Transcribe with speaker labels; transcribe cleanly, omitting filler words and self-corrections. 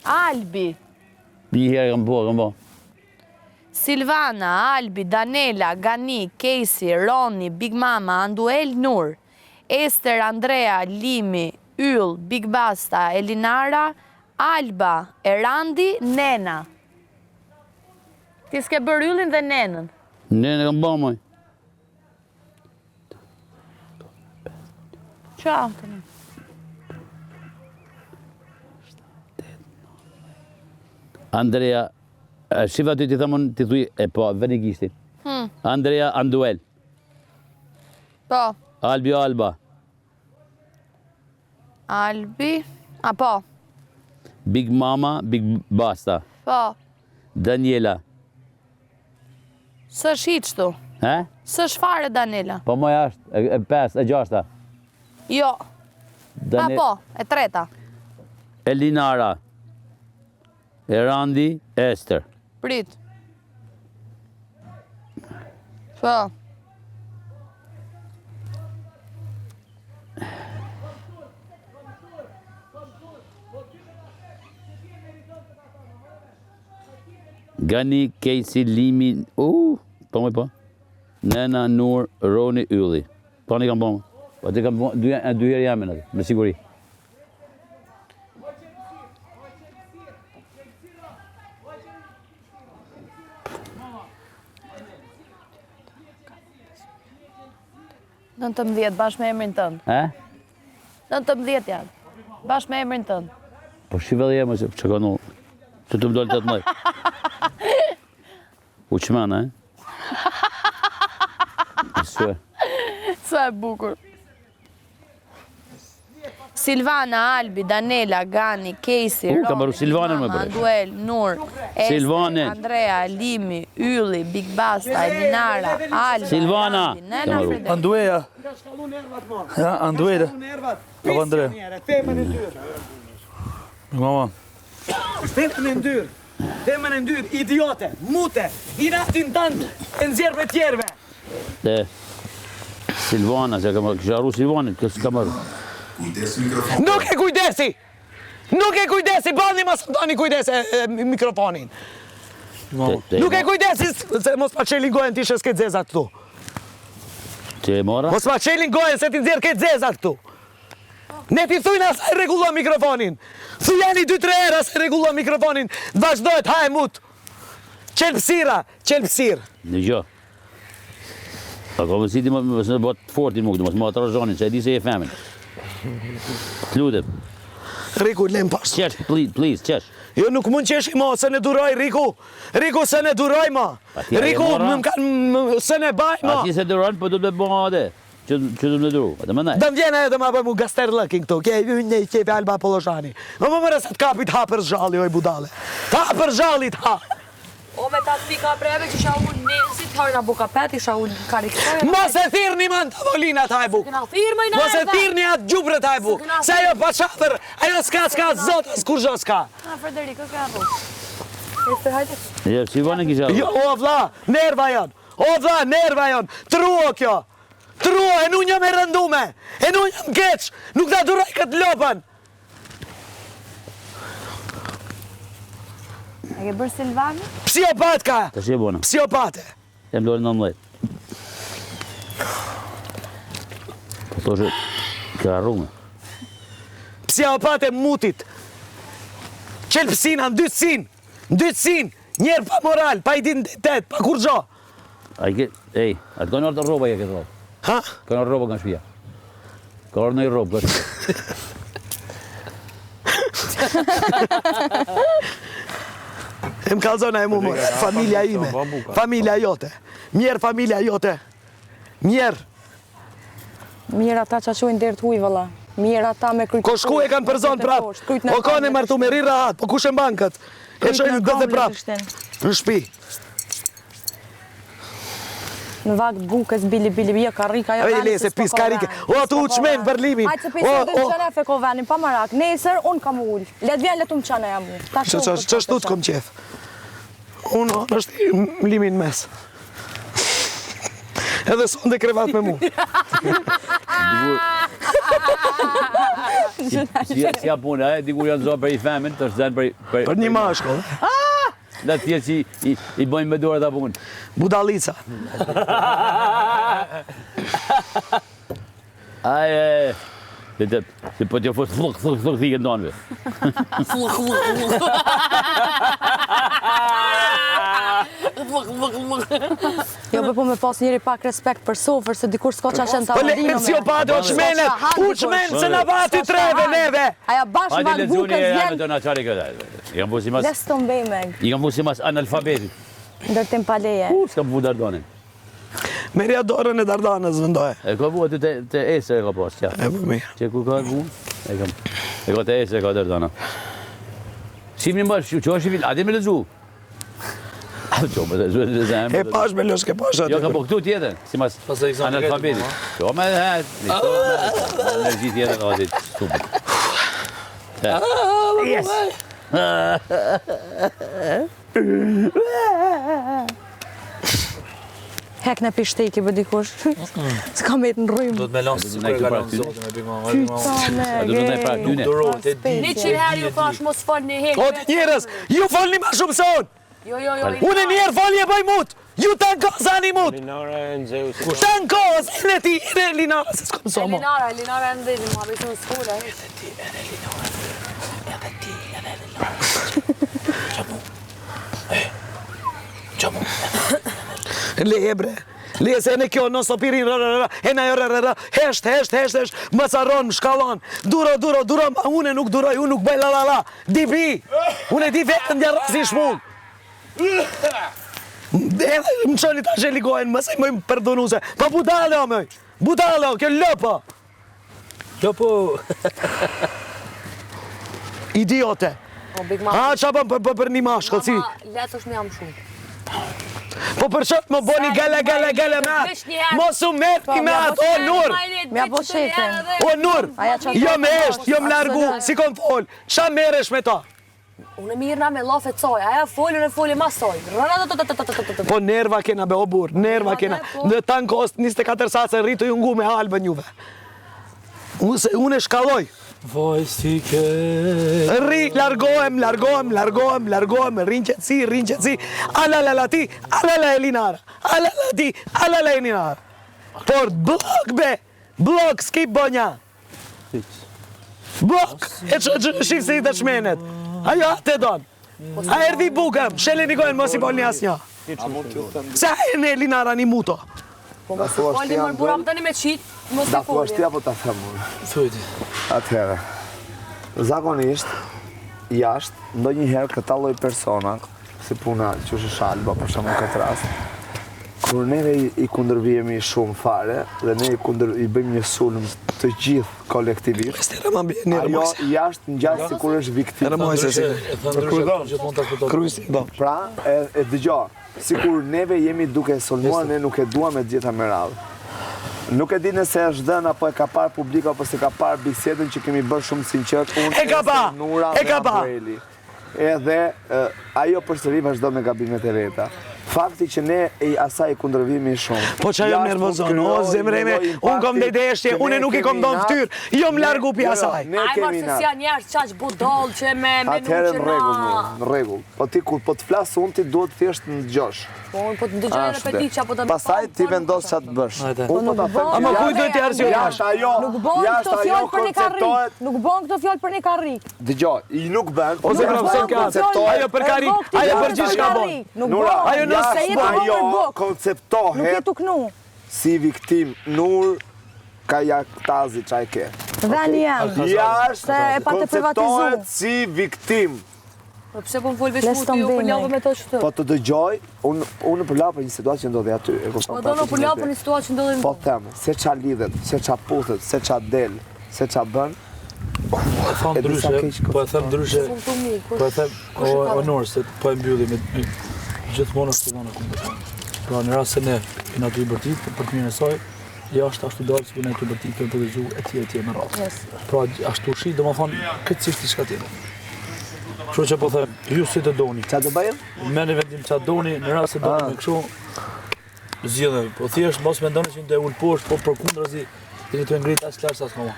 Speaker 1: Albi.
Speaker 2: Një herë kam po.
Speaker 1: Silvana, Albi, Danela, Gani, Casey, Roni, Big Mama, Anduel, Nur, Ester, Andrea, Limi, Yll, Big Basta, Elinara, Alba, Erandi, Nena. Ti s'ke bërë Yllin dhe Nenën?
Speaker 2: Nene kam po, moj.
Speaker 1: Qa?
Speaker 2: Andrea, shifa ty ti thamon, ti thuj, po, veni kishtin. Andrea, Anduel.
Speaker 1: Po.
Speaker 2: Albi, Alba.
Speaker 1: Albi, po.
Speaker 2: Big Mama, Big Basta.
Speaker 1: Po.
Speaker 2: Daniela.
Speaker 1: Së shqitështu. Së shfare Daniela.
Speaker 2: Po moja është, e 5, e 6.
Speaker 1: Jo. Po, e 3.
Speaker 2: Elinara. Erandi, Ester.
Speaker 1: Prit. Po.
Speaker 2: Gani, Casey, Limi, po. Nena, Nur, Roni, Ylli. Po një kam po. Po të kam po, dy herë jam në atë, me siguri.
Speaker 1: Nëntë mëdhjetë, bashkë me emrin tënë. 19 janë, bashkë me emrin tënë.
Speaker 2: Po shive dhe jemë, që ka në... Që të më dojnë 18. Uqmana,
Speaker 1: Sa e bukur. Silvana, Albi, Danela, Gani, Casey, Roni, Mama, Anduel, Nur, Ester, Andrea, Limi, Ylli, Big Basta, Elinara, Alba,
Speaker 2: Silvana,
Speaker 1: Nena, Fredek.
Speaker 3: Andueja. Ja, Andueja. Apo Andrea. Mama.
Speaker 4: Femën e ndyrë, idiote, mute, i natin tëndë, e nëzjerë me tjerve.
Speaker 2: Silvana, se kam arru Silvanit, kësë kam arru.
Speaker 4: Nuk e kujdesi! Nuk e kujdesi, bani ma së tani kujdesi mikrofonin. Nuk e kujdesi, se mos pa qelin gojen ti shës këtë zezat këtu.
Speaker 2: Që e mora?
Speaker 4: Mos pa qelin gojen se ti nëzjerë këtë zezat këtu. Ne ti thujnë asaj regullo mikrofonin. Thujani 2-3 herë asaj regullo mikrofonin. Vazhdojt, haj mut. Qelpsira, qelpsir.
Speaker 2: Në gjo. Pa ka vësiti më në botë fortin më këtë, mos më atë rëzhonin, që e di se e femin. Të lutem.
Speaker 4: Riku, lem pas.
Speaker 2: Qesh, please, qesh.
Speaker 4: Jo, nuk mund qesh i ma, se ne duroj, Riku. Riku, se ne duroj, ma. Riku, se ne baj, ma.
Speaker 2: Ati se durojnë, po du të bëma ade. Që du më duru, atë më nej.
Speaker 4: Dëm vjena edhe ma bëmu gaster lëkin këtu, ke unë i qepe Alba Poloshani. Më mërë se të kapit ha për zhalli, oj budale. Ta për zhallit ha.
Speaker 1: O me ta të pika preve që isha unë nësit, hajna buka pet, isha unë karikësoj.
Speaker 4: Mos e thirni man të volinat hajbuk. Mos e thirni atë gjubret hajbuk. Se ajo pa qatër, ajo s'ka zot, as kur zho s'ka.
Speaker 1: Frederik, o ka bu. Ester, hajde.
Speaker 2: Jo, si vane kisha.
Speaker 4: Jo, o vla, nerva janë. O vla, nerva janë. Truo kjo. Truo, e nu njëm e rëndume. E nu njëm keq. Nuk da duraj këtë lopën.
Speaker 1: E ke bërë Silvani?
Speaker 4: Psiopat ka.
Speaker 2: Të shi e bona.
Speaker 4: Psiopate.
Speaker 2: Jem dojnë 19. Po to që ka arrume.
Speaker 4: Psiopate mutit. Qelpsina, ndytësin. Njerë pa moral, pa identitet, pa kur gjo.
Speaker 2: A i ke, atë ka nërë të roba i e këtë roba.
Speaker 4: Ha?
Speaker 2: Ka nërë roba nga shpia. Ka nërë në i roba nga shpia.
Speaker 4: E më kalzona e mu më, familja ime, familja jote. Mjerë familja jote. Mjerë.
Speaker 5: Mirë ata që qojnë dirë të huj, vëlla. Mirë ata me krytë.
Speaker 4: Ko shku e kanë për zonë prapë. O kone martu me ri rahat, po kush e bankët. E qojnë dhe prapë. Në shpi.
Speaker 5: Në vakt bukës, bili, ja karika, ja
Speaker 4: vani se pis karike. O, tu u qmenë për limin.
Speaker 5: Hajtë se pisë dhe në qene fe ko venin, pa marak. Nesër, unë kam ullë. Letë vjen, letë më qene jam mu.
Speaker 4: Që shtu të kom qef? Unë është limin mes. Edhe son dhe krevat me mu.
Speaker 2: Si Japone, dikur janë zonë për i femin, të është zenë
Speaker 4: Për një mashkull.
Speaker 2: Dhe tjerë që i bojnë me dorë të punë.
Speaker 4: Budalica.
Speaker 2: Aje, se po t'jo fos fluk, thike ndonëve.
Speaker 5: Jo, po me pas njëri pak respekt për sofër, se dikur s'ka qa shenë të
Speaker 4: Po
Speaker 5: avadino
Speaker 4: le si o pati o qmenet, u qmenet se në bati treve neve.
Speaker 5: Aja bashkë
Speaker 2: Hajde
Speaker 5: ma
Speaker 2: lezuni
Speaker 5: bukës
Speaker 2: e me
Speaker 5: vjen,
Speaker 2: të naqari këtë. I kam fusi mas,
Speaker 5: les të mbej meg,
Speaker 2: analfabetit.
Speaker 5: ndërtim paleje.
Speaker 2: S'ka bu Dardanin.
Speaker 4: Merja dorën e Dardanës vendoje.
Speaker 2: E ka bu aty të ese e ka pas, qja.
Speaker 4: E për mirë.
Speaker 2: Që ku ka bu? E ka të ese e ka Dardana. Shimni më, që është i vil, ati me lezu. Qo, me lezu e zemë.
Speaker 4: E pash me lësh, ke pash aty.
Speaker 2: Jo, ka po këtu tjetër, si mas analfabetit. Jo, me energi tjetër ka atit stupit. Yes!
Speaker 5: Hek në pishteki bë dikush. S'ka me të në rrymë.
Speaker 3: Do të me lanë së kërë ka lanë zotin e bima.
Speaker 2: A do të ne pra tyne?
Speaker 3: Durot, e di.
Speaker 1: 100 herë ju thash mos folni hek.
Speaker 4: O të njërës, ju folni ma shumë se unë.
Speaker 1: Jo.
Speaker 4: Unë e njerë folje bëj mut. Ju të në kohë zani mut.
Speaker 6: Linara e në Zeus.
Speaker 4: Të në kohë, zene ti, ene Linara, se s'kom so mo.
Speaker 1: Linara e ndëri, ma bëjtë në skola.
Speaker 4: Le bre. Le se ne kjo non sopirin e na hesht, më sarron, më shkallon. Duro, ma une nuk duroj, unë nuk bëj la. Dibi, unë e di vetën dja rasi shmull. Më qëni ta që ligojnë, më sej më përdonuse. Pa budale o mëj, budale o, kjo lëpa.
Speaker 3: Jo po...
Speaker 4: Idiote. A, qa për një mashkull, si?
Speaker 1: Letë është me jam shumë.
Speaker 4: Po për qëtë më boni gale me mos u merti me atë, o nur.
Speaker 5: Mja po shefin.
Speaker 4: O nur, jo me esht, jo më largu, si kom fol. Qa meresh me ta?
Speaker 1: Unë e mirëna me lafe coj, aja folë, unë e folë ma soj.
Speaker 4: Po nerva kena be o bur, nerva kena. Në tanë kost 24 satë se rritu ju ngu me halbën juve. Unë e shkalloj.
Speaker 3: Vaj si ke...
Speaker 4: Rri, largohem, rrin qëtësi. Alala ti, alala Elinara. Alala ti, alala Elinara. Por blok be, blok s'ki bonja. Blok, e shifë se i të shmenet. Ajo atë e donë. A erdi bukëm, shele një gojnë mos i bolni as një. Se a e në Elinara një muto.
Speaker 1: Po më së folë, më buram të një me qitë, më së
Speaker 6: Da thua
Speaker 1: folë.
Speaker 6: shtia po ta themur.
Speaker 3: Thujti.
Speaker 6: Atëherë, zakonisht, jashtë, ndonjëherë këta lloj persona, si puna që është shalba, për shembull këtë rast, kur neve i kundërvijemi shumë fare, dhe ne i bëjmë një sulm të gjithë kolektivisht,
Speaker 4: Stera ma bje një
Speaker 6: ajo
Speaker 4: rëmojse.
Speaker 6: jashtë ngjas sikur është viktimë.
Speaker 4: Rëmojse si.
Speaker 3: E thënë ndryshe, gjithmonë ta këto.
Speaker 4: Krysi, do.
Speaker 6: Pra, e dëgjo, sikur neve jemi duke sulmuar, ne nuk e duam e gjitha me radhë. Nuk e di nëse është dhënë apo e ka parë publika apo se ka parë bisedën që kemi bërë shumë sinqert unë
Speaker 4: E ka pa,
Speaker 6: Nura
Speaker 4: e
Speaker 6: dhe
Speaker 4: ka pa.
Speaker 6: Abueli. Edhe ajo përsëri vazhdo me gabimet e veta. Fakti që ne asaj kundërvimi shumë.
Speaker 4: Po që ajo nervozon, o zemreme, unë kom dhe deshtje, unë nuk i kom do në ftyrë, jo më largu pi asaj.
Speaker 6: Ne
Speaker 1: Aj
Speaker 6: kemi
Speaker 1: marë se
Speaker 6: na.
Speaker 1: si janë njerës qaq budol që me
Speaker 6: Atëherë
Speaker 1: që
Speaker 6: në rregull, në rregull. Po ti kur po të flas unë ti duhet thjesht në dëgjosh.
Speaker 1: Po unë po të ndëgjoj edhe
Speaker 6: Ashtu.
Speaker 1: petit që apo të...
Speaker 6: Pastaj ti vendos ç'a të bësh.
Speaker 3: Hajde.
Speaker 6: Unë po ta them.
Speaker 4: Ama kujt duhet t'i arsye
Speaker 6: Jashtë ajo,
Speaker 5: Nuk bën
Speaker 6: jashtë
Speaker 5: këto
Speaker 6: ajo
Speaker 5: fjallë për një karrik.
Speaker 6: konceptohet.
Speaker 5: Nuk bën këto fjallë për një karrik.
Speaker 6: Dëgjoj, i nuk bën.
Speaker 4: O zemra
Speaker 5: Nuk
Speaker 4: pëse
Speaker 5: bën
Speaker 4: ka,
Speaker 5: këto
Speaker 4: ajo për karik, ajo për gjithë shka bon.
Speaker 5: Nuk
Speaker 6: Nura,
Speaker 5: bën.
Speaker 4: ajo nësë
Speaker 5: se jetë bën
Speaker 6: ajo
Speaker 5: për buk. Nuk
Speaker 6: konceptohet
Speaker 5: jetu knu.
Speaker 6: si viktim. Nur ka jaktazi çaj ke.
Speaker 5: Veni jam.
Speaker 6: Jashtë
Speaker 5: Se e pa të
Speaker 6: konceptohet
Speaker 5: privatizu.
Speaker 6: si viktim.
Speaker 1: Po pse po më folë veç
Speaker 5: Les
Speaker 1: mu
Speaker 5: të
Speaker 1: ti, jo
Speaker 5: mbej,
Speaker 1: për lavo
Speaker 5: me.
Speaker 1: me të qëtë.
Speaker 6: Po të dëgjoj, unë për për një situatë që ndodhi aty. E kupton,
Speaker 1: Po do në për lavo për një situatë që ndodhe
Speaker 6: Po them, se qa lidhet, se qa puthet, se qa del, se qa bën,
Speaker 3: E tham
Speaker 6: E di sa keq
Speaker 3: ndryshe, po e them ndryshe,
Speaker 1: Shumë të mirë,
Speaker 3: po e them onor se po e mbyllim me gjithmonë ashtu vona kompleton. Pra në rast se ne kena të i bërtit për të mirën e saj, jashtë ashtu dalë që ne të i bërtit për të dëgju e me radhë. Pra ashtu shi, do më thonë, këtësisht i shka tjetër. Kështu që po them, ju si të doni,
Speaker 6: qa të bëjmë?
Speaker 3: merrni vendim qa doni, në rast se doni me kështu, zgjidhemi. Po thjesht mos mendoni që të ul poshtë, po përkundrazi, jeni të ngrit as lart as koma.